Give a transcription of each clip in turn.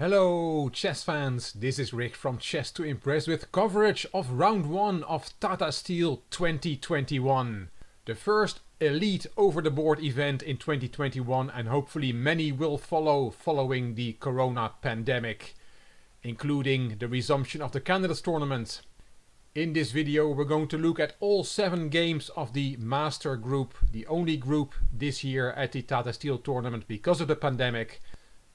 Hello chess fans, this is Rick from Chess to Impress with coverage of round 1 of Tata Steel 2021. The first elite over-the-board event in 2021 and hopefully many will follow following the corona pandemic, including the resumption of the Candidates tournament. In this video we're going to look at all 7 games of the Master Group, the only group this year at the Tata Steel tournament because of the pandemic.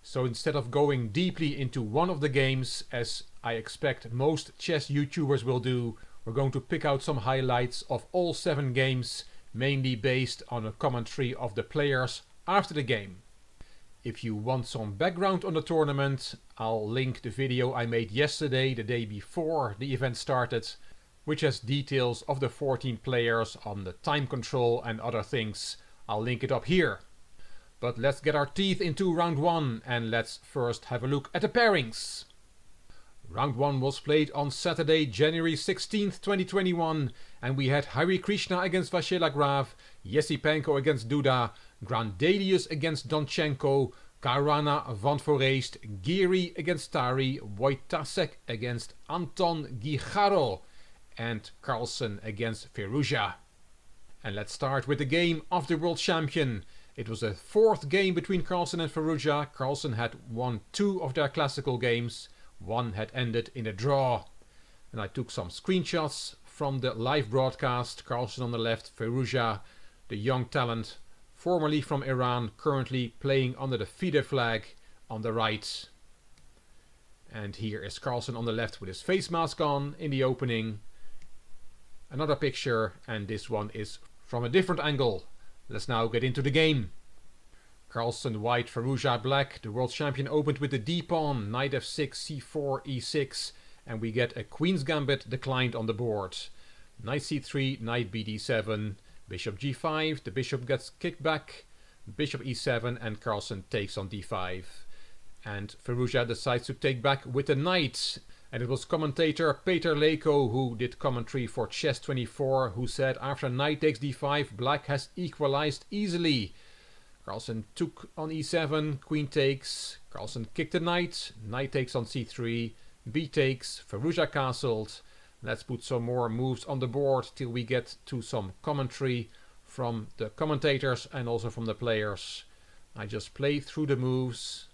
So instead of going deeply into one of the games, as I expect most chess YouTubers will do, we're going to pick out some highlights of all 7 games, mainly based on a commentary of the players after the game. If you want some background on the tournament, I'll link the video I made yesterday, the day before the event started, which has details of the 14 players on the time control and other things. I'll link it up here. But let's get our teeth into round 1 and let's first have a look at the pairings. Round 1 was played on Saturday, January 16th, 2021, and we had Harikrishna against Vishy, Yesipenko against Duda, Grandelius against Donchenko, Caruana van Forrest, Giri against Tari, Tarzek against Anton Gijjaro, and Carlsen against Furuja. And let's start with the game of the world champion. It was a 4th game between Carlsen and Furuja. Carlsen had won 2 of their classical games. 1 had ended in a draw. And I took some screenshots from the live broadcast. Carlsen on the left, Furuja, the young talent, formerly from Iran, currently playing under the FIDE flag, on the right. And here is Carlsen on the left with his face mask on in the opening. Another picture, and this one is from a different angle. Let's now get into the game. Carlsen white, Furuja black. The world champion opened with the d-pawn, knight f6, c4, e6, and we get a queen's gambit declined on the board. Knight c3, knight bd7, bishop g5, the bishop gets kicked back, bishop e7, and Carlsen takes on d5. And Furuja decides to take back with the knight. And it was commentator Peter Leko who did commentary for Chess24, who said after knight takes d5, black has equalized easily. Carlsen took on e7, queen takes, Carlsen kicked the knight, knight takes on c3, b takes, Furuja castled. Let's put some more moves on the board till we get to some commentary from the commentators and also from the players. I just play through the moves.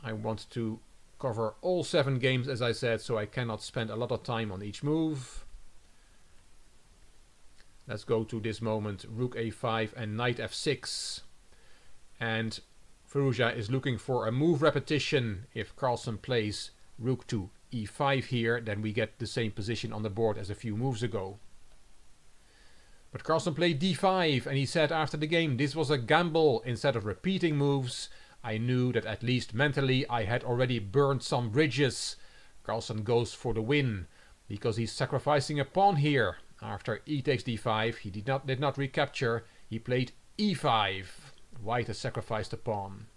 I want to cover all 7 games, as I said, so I cannot spend a lot of time on each move. Let's go to this moment, rook a5 and knight f6. And Furuja is looking for a move repetition. If Carlsen plays rook to e5 here, then we get the same position on the board as a few moves ago. But Carlsen played d5, and he said after the game, this was a gamble. Instead of repeating moves, I knew that at least mentally I had already burned some bridges. Carlsen goes for the win because he's sacrificing a pawn here. After e takes d5, he did not recapture. He played e5. White has sacrificed a pawn.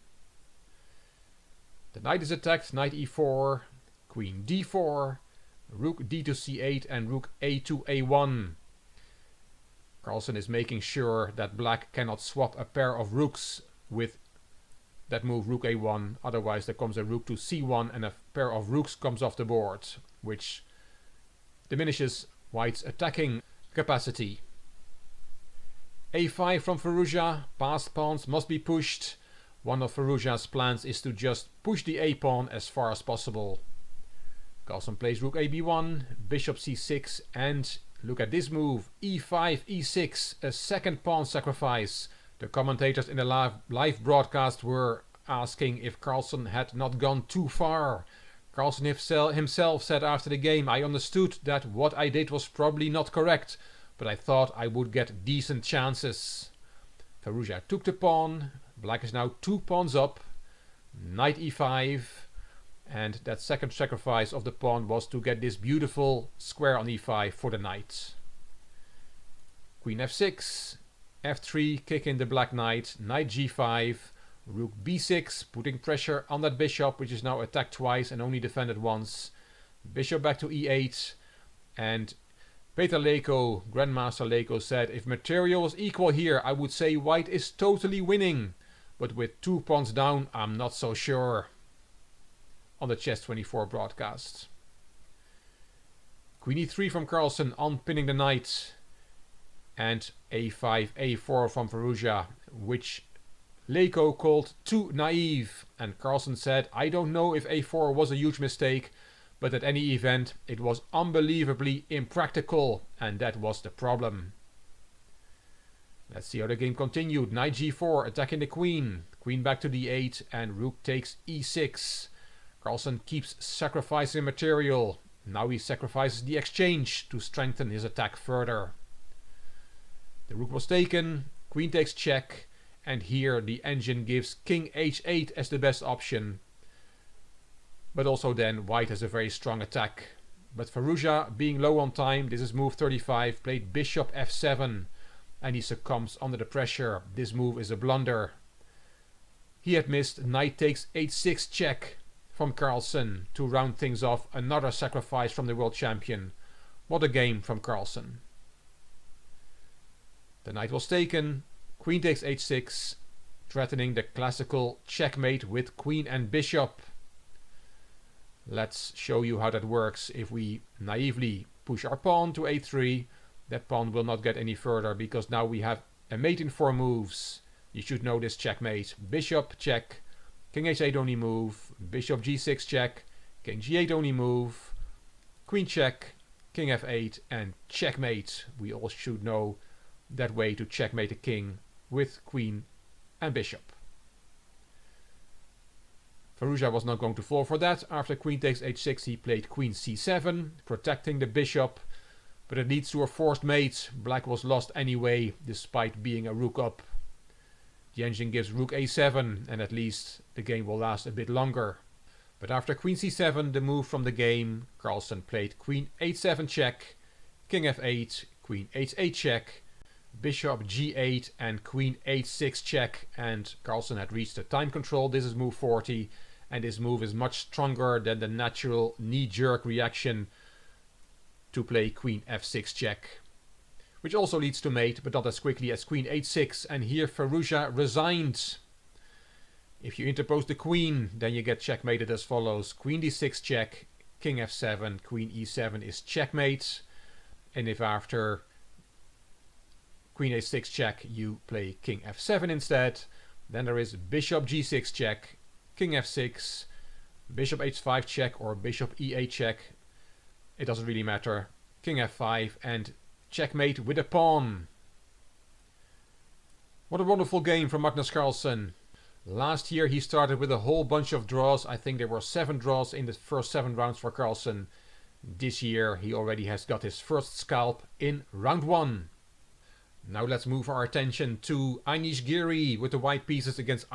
The knight is attacked. Knight e4, queen d4, rook d to c8, and rook a to a1. Carlsen is making sure that black cannot swap a pair of rooks with that move rook a1, otherwise there comes a rook to c1 and a pair of rooks comes off the board, which diminishes white's attacking capacity. a5 from Furuja, passed pawns must be pushed. One of Furuja's plans is to just push the a pawn as far as possible. Carlsen plays rook a b1, bishop c6, and look at this move, e5, e6, a second pawn sacrifice. The commentators in the live broadcast were asking if Carlsen had not gone too far. Carlsen himself said after the game, I understood that what I did was probably not correct, but I thought I would get decent chances. Furuja took the pawn. Black is now 2 pawns up. Knight e5. And that second sacrifice of the pawn was to get this beautiful square on e5 for the knight. Queen f6. f3, kick in the black knight, knight g5, rook b6, putting pressure on that bishop, which is now attacked twice and only defended once. Bishop back to e8, and Peter Leko, Grandmaster Leko, said, if material was equal here, I would say white is totally winning, but with 2 pawns down, I'm not so sure. on the Chess24 broadcast. Queen e3 from Carlsen, unpinning the knight. And a5, a4 from Furuja, which Leko called too naive. And Carlsen said, I don't know if a4 was a huge mistake, but at any event, it was unbelievably impractical, and that was the problem. Let's see how the game continued. Knight g4, attacking the queen. Queen back to d8, and rook takes e6. Carlsen keeps sacrificing material. Now he sacrifices the exchange to strengthen his attack further. The rook was taken, queen takes check, and here the engine gives king h8 as the best option. But also then white has a very strong attack. But Furuja, being low on time, this is move 35, played bishop f7, and he succumbs under the pressure. This move is a blunder. He had missed knight takes h6 check from Carlsen to round things off, another sacrifice from the world champion. What a game from Carlsen. The knight was taken, queen takes h6, threatening the classical checkmate with queen and bishop. Let's show you how that works. If we naively push our pawn to a3, that pawn will not get any further because now we have a mate in 4 moves. You should know this checkmate. Bishop check, king h8 only move, bishop g6 check, king g8 only move, queen check, king f8 and checkmate. We all should know that way to checkmate a king with queen and bishop. Furuja was not going to fall for that. After queen takes h6 he played queen c7, protecting the bishop, but it leads to a forced mate. Black was lost anyway, despite being a rook up. The engine gives rook a7, and at least the game will last a bit longer. But after queen c7, the move from the game, Carlsen played queen h7 check, king f8, queen h8 check, bishop g8 and queen h6 check, and Carlsen had reached the time control. This is move 40, and this move is much stronger than the natural knee-jerk reaction to play queen f6 check, which also leads to mate, but not as quickly as queen h6, and here Furuja resigned. If you interpose the queen, then you get checkmated as follows: queen d6 check, king f7, queen e7 is checkmate, and if after queen h6 check you play king f7 instead, then there is bishop g6 check, king f6, bishop h5 check or bishop e8 check, it doesn't really matter, king f5 and checkmate with a pawn. What a wonderful game from Magnus Carlsen. Last year he started with a whole bunch of draws. I think there were 7 draws in the first 7 rounds for Carlsen. This year he already has got his first scalp in round 1. Now let's move our attention to Giri with the white pieces against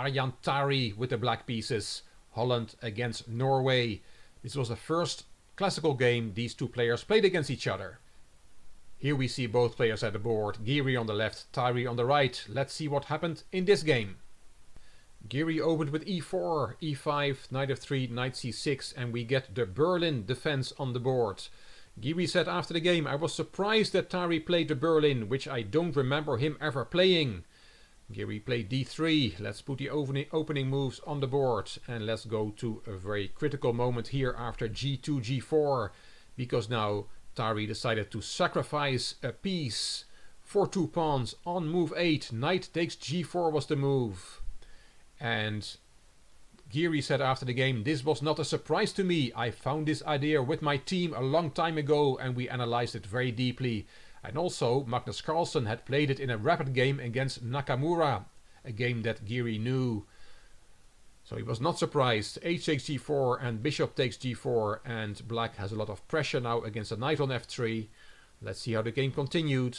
Tari with the black pieces. Holland against Norway. This was the first classical game these two players played against each other. Here we see both players at the board, Giri on the left, Tari on the right. Let's see what happened in this game. Giri opened with e4, e5, knight f3, knight c6, and we get the Berlin defense on the board. Giri said after the game, I was surprised that Tari played the Berlin, which I don't remember him ever playing. Giri played d3. Let's put the opening moves on the board, and let's go to a very critical moment here after g2, g4, because now Tari decided to sacrifice a piece for 2 pawns on move 8. Knight takes g4 was the move. And Giri said after the game, this was not a surprise to me. I found this idea with my team a long time ago and we analyzed it very deeply. And also Magnus Carlsen had played it in a rapid game against Nakamura, a game that Giri knew. So he was not surprised. H takes g4 and bishop takes g4, and black has a lot of pressure now against a knight on f3. Let's see how the game continued.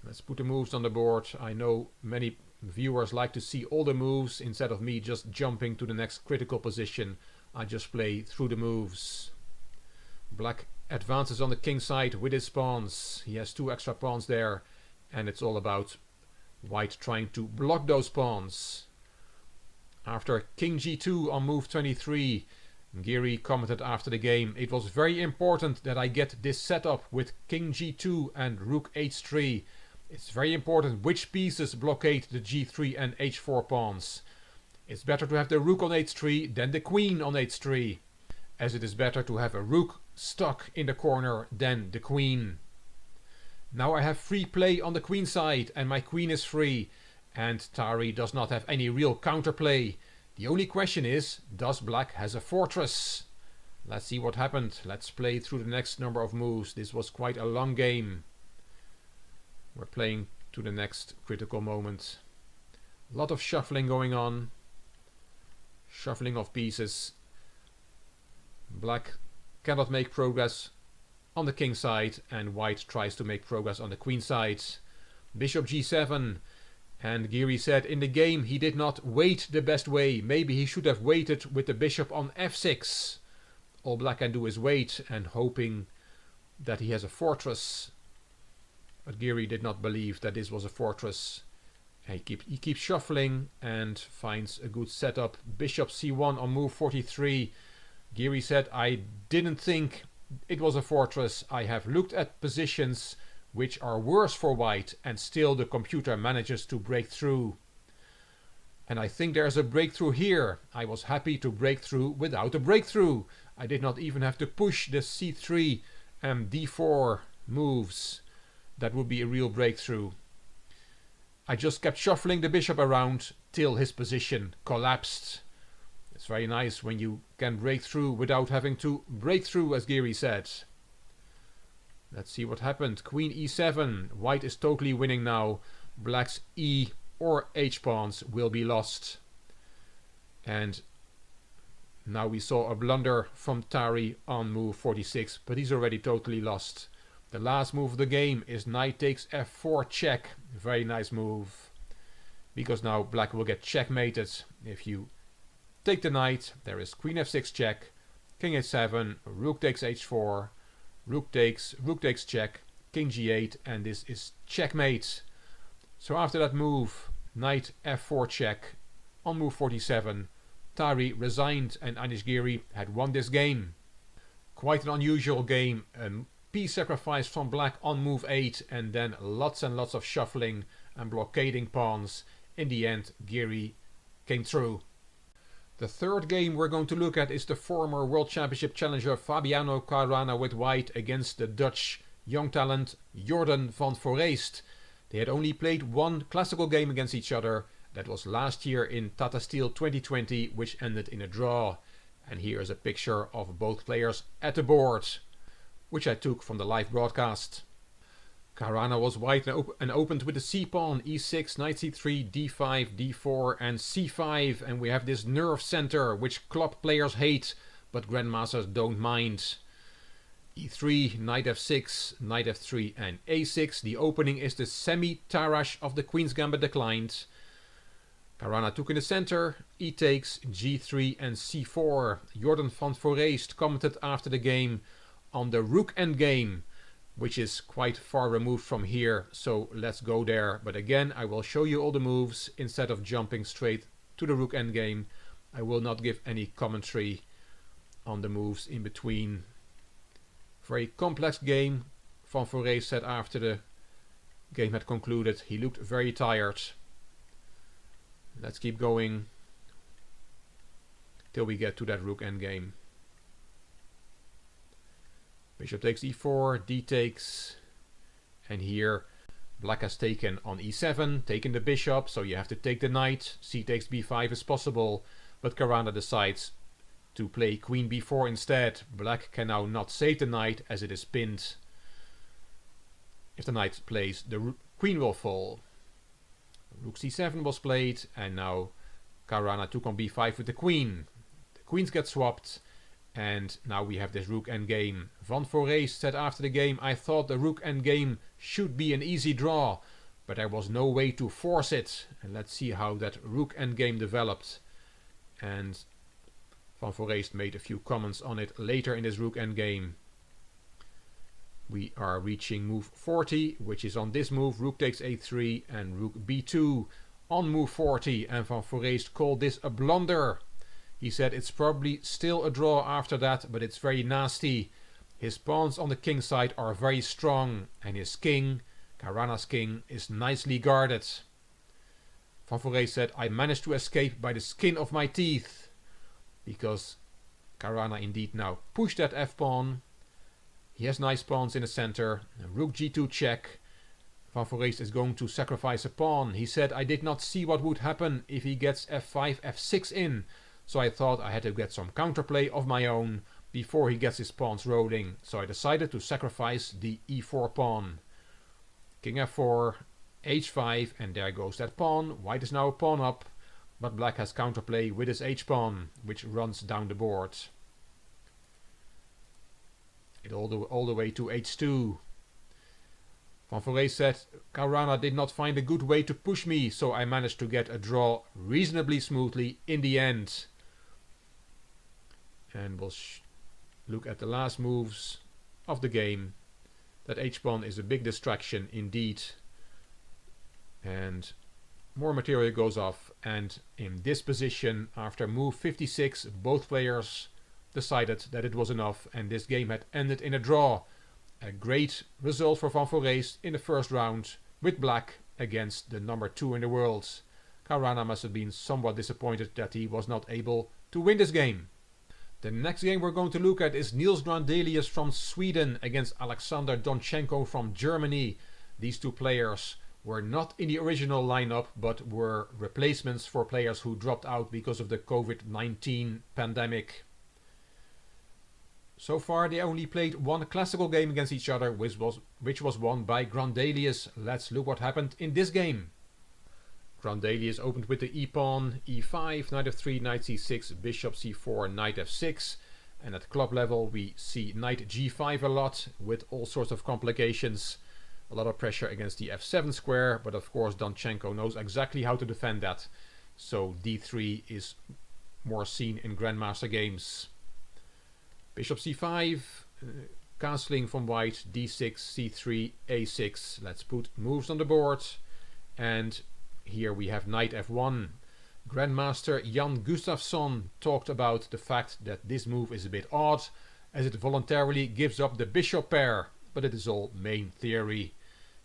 Let's put the moves on the board. I know many viewers like to see all the moves instead of me just jumping to the next critical position. I just play through the moves. Black advances on the king side with his pawns. He has 2 extra pawns there, and it's all about white trying to block those pawns. After king g2 on move 23, Giri commented after the game, it was very important that I get this setup with king g2 and rook h3. It's very important which pieces blockade the g3 and h4 pawns. It's better to have the rook on h3 than the queen on h3, as it is better to have a rook stuck in the corner than the queen. Now I have free play on the queen side and my queen is free, and Tari does not have any real counterplay. The only question is, does black has a fortress? Let's see what happened. Let's play through the next number of moves. This was quite a long game. We're playing to the next critical moment. A lot of shuffling going on. Shuffling of pieces. Black cannot make progress on the king side, and white tries to make progress on the queen side. Bishop g7, and Giri said in the game he did not wait the best way. Maybe he should have waited with the bishop on f6. All black can do is wait and hoping that he has a fortress. But Giri did not believe that this was a fortress. He keeps shuffling and finds a good setup. Bishop c1 on move 43. Giri said, I didn't think it was a fortress. I have looked at positions which are worse for white, and still the computer manages to break through. And I think there's a breakthrough here. I was happy to break through without a breakthrough. I did not even have to push the c3 and d4 moves. That would be a real breakthrough. I just kept shuffling the bishop around till his position collapsed. It's very nice when you can break through without having to break through, as Giri said. Let's see what happened. Queen e7. White is totally winning now. Black's e or h pawns will be lost. And now we saw a blunder from Tari on move 46, but he's already totally lost. The last move of the game is knight takes f4 check. Very nice move. Because now black will get checkmated. If you take the knight, there is queen f6 check, king h7, rook takes h4, rook takes check, king g8, and this is checkmate. So after that move, knight f4 check on move 47, Tari resigned and Anish Giri had won this game. Quite an unusual game. Piece sacrifice from black on move 8, and then lots and lots of shuffling and blockading pawns. In the end, Giri came through. The third game we're going to look at is the former World Championship challenger Fabiano Caruana with white against the Dutch young talent Jordan van Forrest. They had only played one classical game against each other. That was last year in Tata Steel 2020, which ended in a draw. And here is a picture of both players at the board, which I took from the live broadcast. Caruana was white and opened with the c-pawn, e6, knight c3, d5, d4 and c5, and we have this nerve center which club players hate, but grandmasters don't mind. e3, knight f6, knight f3 and a6. The opening is the semi-Tarrasch of the Queen's Gambit declined. Caruana took in the center, e takes, g3 and c4. Jordan van Forrest commented after the game on the rook endgame, which is quite far removed from here, so let's go there. But again, I will show you all the moves instead of jumping straight to the rook endgame. I will not give any commentary on the moves in between. Very complex game. Van Forrest said after the game had concluded he looked very tired. Let's keep going till we get to that rook endgame. Bishop takes e4, d takes, and here black has taken on e7, taken the bishop, so you have to take the knight. C takes b5 is possible, but Caruana decides to play queen b4 instead. Black can now not save the knight as it is pinned. If the knight plays, the queen will fall. Rook c7 was played, and now Caruana took on b5 with the queen. The queens get swapped. And now we have this rook endgame. Van Forrest said after the game, I thought the rook endgame should be an easy draw, but there was no way to force it. And let's see how that rook endgame developed. And Van Forrest made a few comments on it later in this rook endgame. We are reaching move 40, which is on this move. Rook takes a3 and rook b2 on move 40. And Van Forrest called this a blunder. He said it's probably still a draw after that, but it's very nasty. His pawns on the king side are very strong, and his king, Caruana's king, is nicely guarded. Van Forrest said, I managed to escape by the skin of my teeth. Because Caruana indeed now pushed that f-pawn. He has nice pawns in the center. Rook g2 check. Van Forrest is going to sacrifice a pawn. He said, I did not see what would happen if he gets f5, f6 in. So I thought I had to get some counterplay of my own before he gets his pawns rolling. So I decided to sacrifice the e4 pawn. King f4, h5, and there goes that pawn. White is now a pawn up, but black has counterplay with his h-pawn, which runs down the board. It all the way to h2. Van Forrest said, Caruana did not find a good way to push me, so I managed to get a draw reasonably smoothly in the end. And we'll look at the last moves of the game. That h-pawn is a big distraction indeed. And more material goes off, and in this position, after move 56, both players decided that it was enough and this game had ended in a draw. A great result for Van Forrest in the first round with black against the number 2 in the world. Caruana must have been somewhat disappointed that he was not able to win this game. The next game we're going to look at is Niels Grandelius from Sweden against Alexander Donchenko from Germany. These two players were not in the original lineup but were replacements for players who dropped out because of the COVID-19 pandemic. So far they only played one classical game against each other, which was won by Grandelius. Let's look what happened in this game. Grandelius opened with the e-pawn, e5, knight f3, knight c6, bishop c4, knight f6. And at club level we see knight g5 a lot with all sorts of complications. A lot of pressure against the f7 square, but of course Donchenko knows exactly how to defend that. So d3 is more seen in Grandmaster games. Bishop c5, castling from white, d6, c3, a6. Let's put moves on the board. And here we have knight f1. Grandmaster Jan Gustafsson talked about the fact that this move is a bit odd, as it voluntarily gives up the bishop pair. But it is all main theory,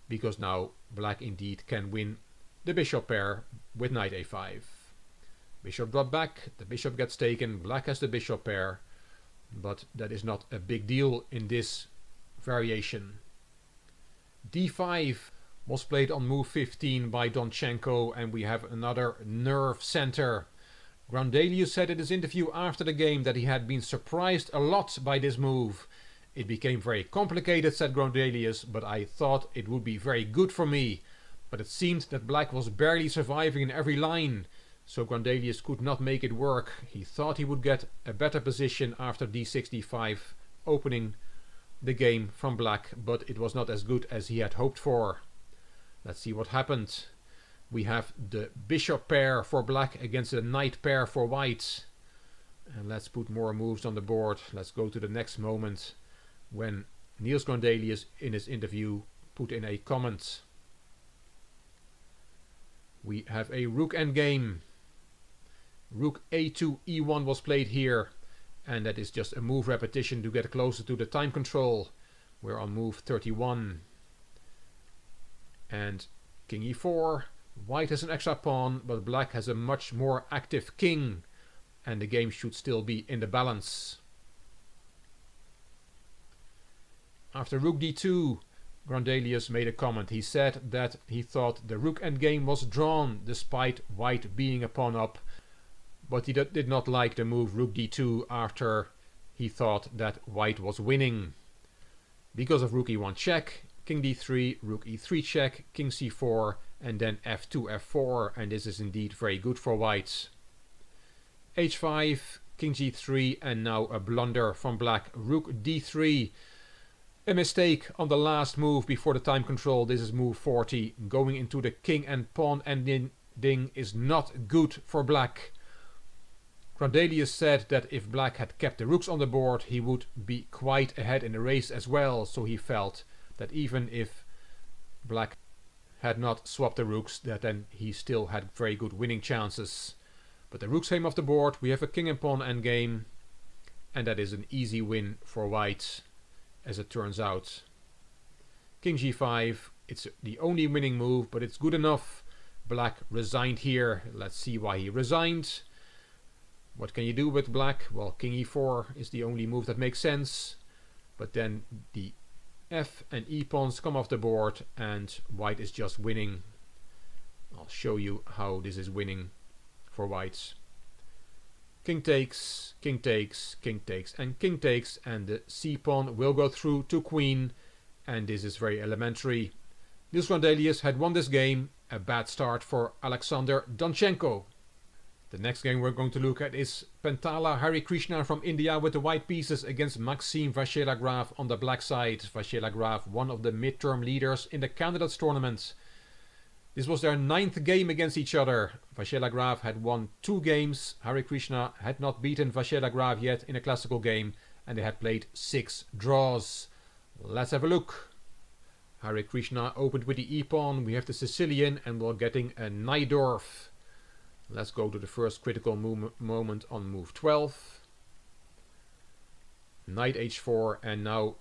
because now black indeed can win the bishop pair with knight a5. Bishop brought back, the bishop gets taken, black has the bishop pair. But that is not a big deal in this variation. d5 was played on move 15 by Donchenko, and we have another nerve center. Grandelius said in his interview after the game that he had been surprised a lot by this move. It became very complicated, said Grandelius, but I thought it would be very good for me. But it seemed that black was barely surviving in every line. So Grandelius could not make it work. He thought he would get a better position after d65, opening the game from black, but it was not as good as he had hoped for. Let's see what happened. We have the bishop pair for black against the knight pair for white. And let's put more moves on the board. Let's go to the next moment when Niels Grandelius in his interview put in a comment. We have a rook endgame. Rook a2 e1 was played here, and that is just a move repetition to get closer to the time control. We're on move 31. And king e4. White has an extra pawn, but black has a much more active king, and the game should still be in the balance. After rook d2, Grandelius made a comment. He said that he thought the rook endgame was drawn despite white being a pawn up, but he did not like the move rook d2 after he thought that white was winning. Because of rook e1 check, king d3, rook e3 check, king c4, and then f2, f4, and this is indeed very good for white. h5, king g3, and now a blunder from black, rook d3. A mistake on the last move before the time control. This is move 40. Going into the king and pawn ending is not good for black. Grandelius said that if black had kept the rooks on the board, he would be quite ahead in the race as well. So he felt that even if black had not swapped the rooks, that then he still had very good winning chances. But the rooks came off the board. We have a king and pawn endgame, and that is an easy win for white, as it turns out. King g5, it's the only winning move, but it's good enough. Black resigned here. Let's see why he resigned. What can you do with black? Well, king e4 is the only move that makes sense. But then the f and e pawns come off the board and white is just winning. I'll show you how this is winning for whites. King takes, king takes, king takes, and king takes, and the c pawn will go through to queen, and this is very elementary. Niels Grandelius had won this game. A bad start for Alexander Donchenko. The next game we're going to look at is Pentala Harikrishna from India with the white pieces against Maxime Vachier-Lagrave on the black side. Vachier-Lagrave, one of the midterm leaders in the candidates tournament. This was their 9th game against each other. Vachier-Lagrave had won 2 games. Harikrishna had not beaten Vachier-Lagrave yet in a classical game, and they had played 6 draws. Let's have a look. Harikrishna opened with the e-pawn. We have the Sicilian, and we're getting a Najdorf. Let's go to the first critical moment on move 12. Knight h4, and now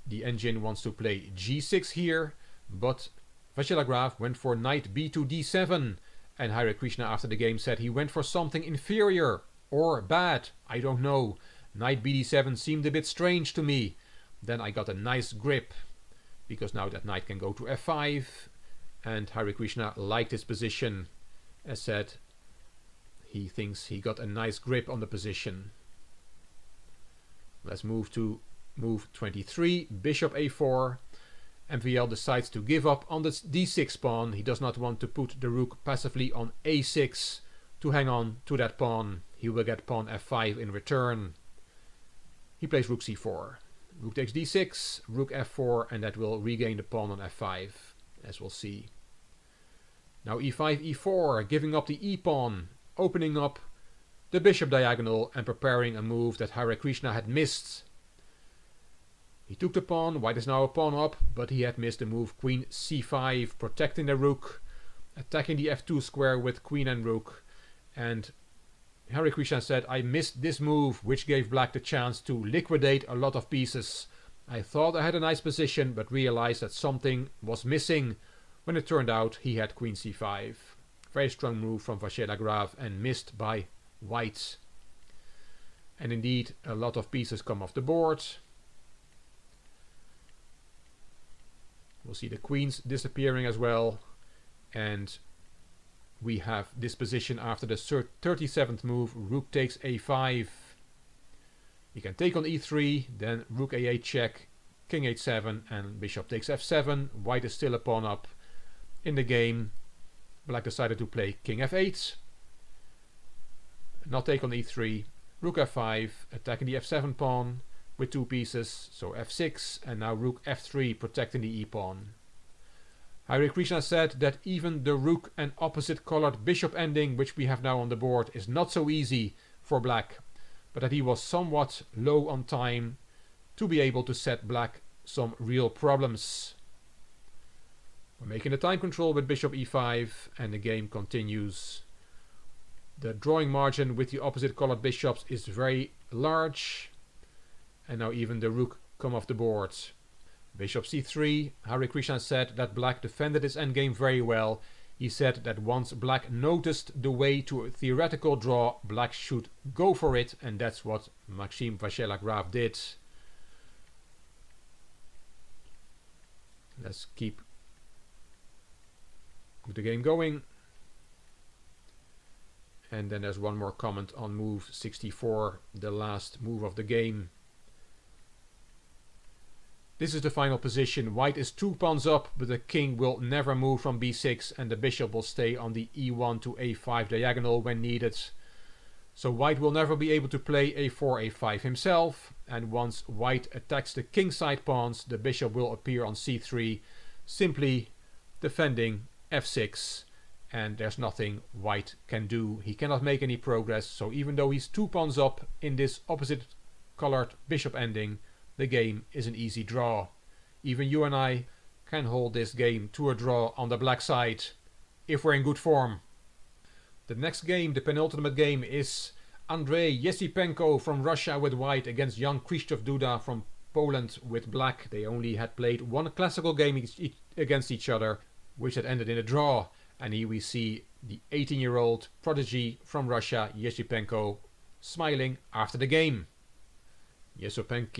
the engine wants to play g6 here, but Vachier-Lagrave went for knight b2 d7, and Harikrishna after the game said he went for something inferior or bad, I don't know. Knight bd7 seemed a bit strange to me. Then I got a nice grip, because now that knight can go to f5, and Harikrishna liked his position. As said, he thinks he got a nice grip on the position. Let's move to move 23, bishop a4. MVL decides to give up on the d6 pawn. He does not want to put the rook passively on a6 to hang on to that pawn. He will get pawn f5 in return. He plays rook c4. Rook takes d6, rook f4, and that will regain the pawn on f5, as we'll see. Now e5, e4, giving up the e-pawn, opening up the bishop diagonal and preparing a move that Harikrishna had missed. He took the pawn, white is now a pawn up, but he had missed the move queen c5, protecting the rook, attacking the f2 square with queen and rook. And Harikrishna said, I missed this move, which gave black the chance to liquidate a lot of pieces. I thought I had a nice position, but realized that something was missing, when it turned out he had queen c5. Very strong move from Vachier-Lagrave and missed by white. And indeed, a lot of pieces come off the board. We'll see the queens disappearing as well. And we have this position after the 37th move. Rook takes a5. He can take on e3, then rook a8 check, king h7, and bishop takes f7. White is still a pawn up in the game. Black decided to play king f8. Not take on e3. Rook f5, attacking the f7 pawn with 2 pieces, so f6, and now rook f3, protecting the e-pawn. Harikrishna said that even the rook and opposite colored bishop ending, which we have now on the board, is not so easy for black, but that he was somewhat low on time to be able to set black some real problems. We're making the time control with bishop e5, and the game continues. The drawing margin with the opposite colored bishops is very large, and now even the rook come off the board. Bishop c3. Harikrishna said that black defended his endgame very well. He said that once black noticed the way to a theoretical draw, black should go for it, and that's what Maxime Vachier-Lagrave did. Let's keep the game going. And then there's one more comment on move 64, the last move of the game. This is the final position. White is 2 pawns up, but the king will never move from b6, and the bishop will stay on the e1 to a5 diagonal when needed. So white will never be able to play a4, a5 himself, and once white attacks the king side pawns, the bishop will appear on c3, simply defending f6, and there's nothing white can do. He cannot make any progress, so even though he's 2 pawns up in this opposite colored bishop ending, the game is an easy draw. Even you and I can hold this game to a draw on the black side, if we're in good form. The next game, the penultimate game, is Andrei Yesipenko from Russia with white against Jan Krzysztof Duda from Poland with black. They only had played one classical game against each other, which had ended in a draw. And here we see the 18-year-old prodigy from Russia, Yesipenko, smiling after the game. Yesipenko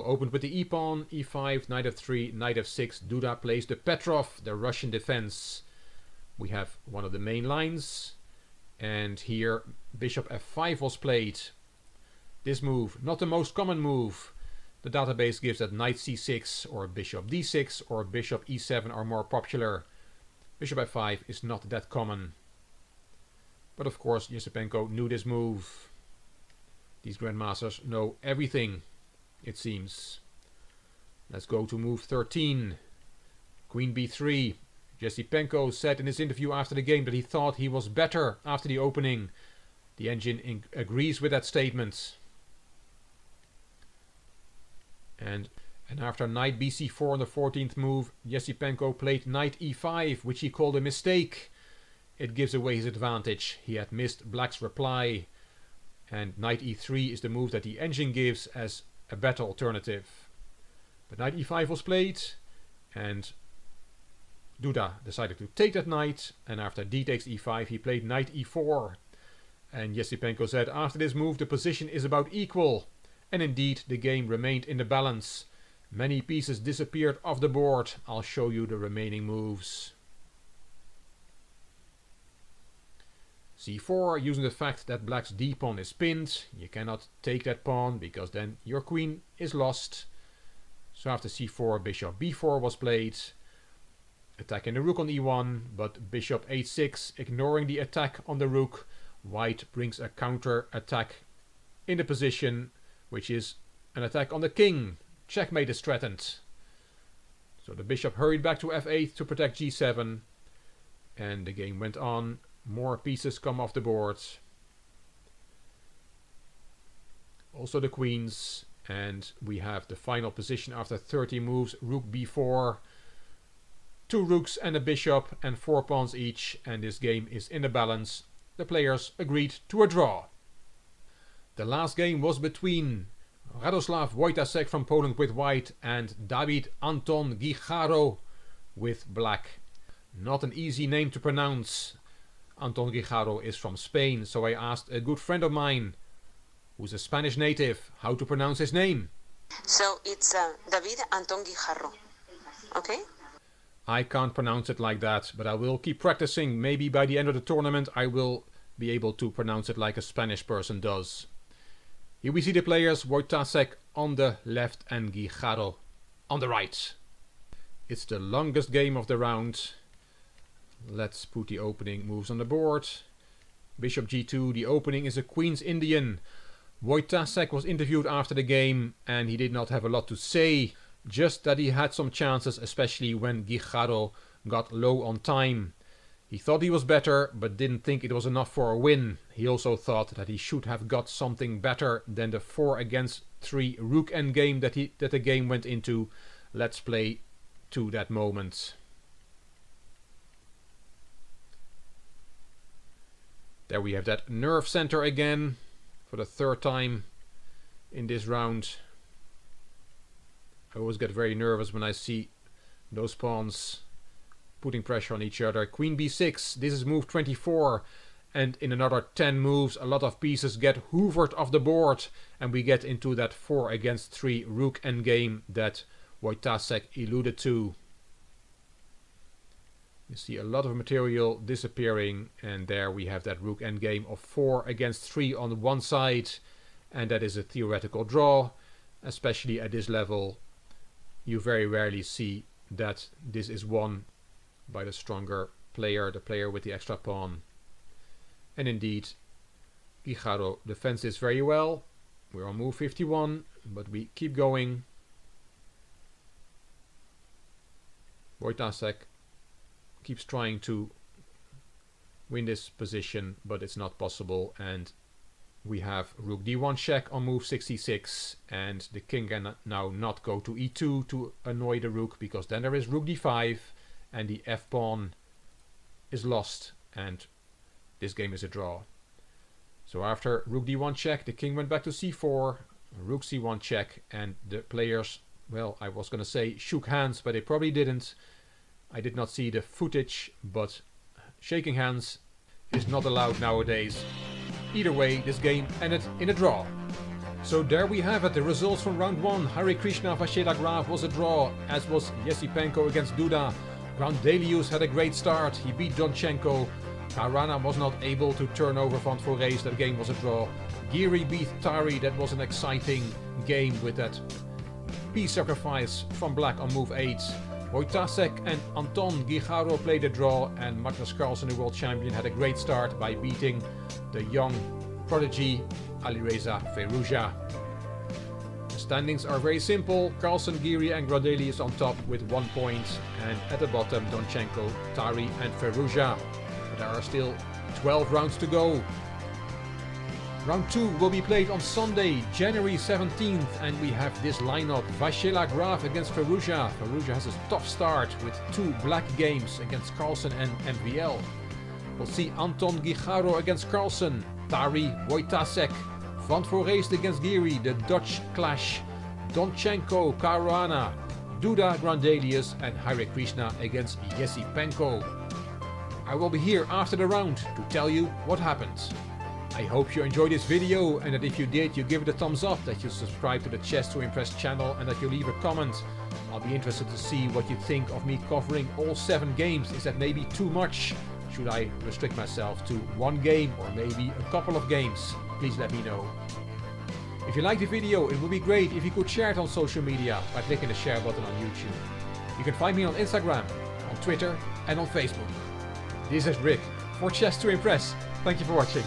opened with the e-pawn, e5, knight f3, knight f6. Duda plays the Petrov, the Russian defense. We have one of the main lines. And here bishop f5 was played. This move, not the most common move. The database gives that knight c6 or bishop d6 or bishop e7 are more popular. Bishop f5 is not that common. But of course Yesipenko knew this move. These grandmasters know everything, it seems. Let's go to move 13. Queen b3. Yesipenko said in his interview after the game that he thought he was better after the opening. The engine agrees with that statement. And after knight bc4 on the 14th move, Yesipenko played knight e5, which he called a mistake. It gives away his advantage. He had missed black's reply. And knight e3 is the move that the engine gives as a better alternative. But knight e5 was played, and Duda decided to take that knight, and after d takes e5 he played knight e4. And Yesipenko said after this move the position is about equal. And indeed the game remained in the balance. Many pieces disappeared off the board. I'll show you the remaining moves. c4, using the fact that black's d-pawn is pinned. You cannot take that pawn because then your queen is lost. So after c4 bishop b4 was played. Attacking the rook on e1, but bishop h6, ignoring the attack on the rook. White brings a counter attack in the position, which is an attack on the king. Checkmate is threatened. So the bishop hurried back to f8 to protect g7. And the game went on. More pieces come off the board. Also the queens. And we have the final position after 30 moves. Rook b4. 2 rooks and a bishop and 4 pawns each. And this game is in the balance. The players agreed to a draw. The last game was between Radoslav Wojtasek from Poland with white and David Anton Gijjaro with black. Not an easy name to pronounce. Anton Gijjaro is from Spain, so I asked a good friend of mine, who's a Spanish native, how to pronounce his name. So it's David Anton Gijjaro, okay? I can't pronounce it like that, but I will keep practicing. Maybe by the end of the tournament I will be able to pronounce it like a Spanish person does. Here we see the players, Wojtasek on the left and Gijjaro on the right. It's the longest game of the round. Let's put the opening moves on the board. Bishop g2, the opening is a Queen's Indian. Wojtasek was interviewed after the game and he did not have a lot to say. Just that he had some chances, especially when Gijjaro got low on time. He thought he was better, but didn't think it was enough for a win. He also thought that he should have got something better than the 4-against-3 rook endgame that the game went into. Let's play to that moment. There we have that nerve center again for the 3rd time in this round. I always get very nervous when I see those pawns putting pressure on each other. Queen b6, this is move 24, and in another 10 moves a lot of pieces get hoovered off the board and we get into that 4-against-3 rook endgame that Wojtasek alluded to. You see a lot of material disappearing, and there we have that rook endgame of 4-against-3 on one side, and that is a theoretical draw. Especially at this level you very rarely see that this is won by the stronger player, the player with the extra pawn. And indeed, Gijjaro defends this very well. We're on move 51, but we keep going. Wojtasek keeps trying to win this position, but it's not possible, and we have rook d1 check on move 66, and the king can now not go to e2 to annoy the rook, because then there is rook d5 and the f-pawn is lost and this game is a draw. So after rook d1 check, the king went back to c4, rook c1 check, and the players, well, I was going to say shook hands, but they probably didn't. I did not see the footage, but shaking hands is not allowed nowadays. Either way, this game ended in a draw. So there we have it, the results from round 1. Harikrishna Vasila Graf was a draw, as was Yesipenko against Duda. Grandelius had a great start, he beat Donchenko. Caruana was not able to turn over Van Forrest, that game was a draw. Giri beat Tari, that was an exciting game with that peace sacrifice from black on move 8. Tarzek and Anton Gijjaro played a draw, and Magnus Carlsen, the world champion, had a great start by beating the young prodigy Alireza Furuja. The standings are very simple. Carlsen, Giri and Grandelius on top with 1 point, and at the bottom Donchenko, Tari and Furuja. But there are still 12 rounds to go. Round 2 will be played on Sunday, January 17th, and we have this lineup. Vasila Graf against Furuja. Furuja has a tough start with 2 black games against Carlsen and MVL. We'll see Anton Gijjaro against Carlsen, Tari, Tarzek, Van Forrest against Giri, the Dutch clash, Donchenko, Caruana, Duda, Grandelius and Harikrishna against Yesipenko. I will be here after the round to tell you what happened. I hope you enjoyed this video, and that if you did, you give it a thumbs up, that you subscribe to the Chess to Impress channel, and that you leave a comment. I'll be interested to see what you think of me covering all 7 games. Is that maybe too much? Should I restrict myself to 1 game or maybe a couple of games? Please let me know. If you liked the video, it would be great if you could share it on social media by clicking the share button on YouTube. You can find me on Instagram, on Twitter and on Facebook. This is Rick for Chess to Impress. Thank you for watching.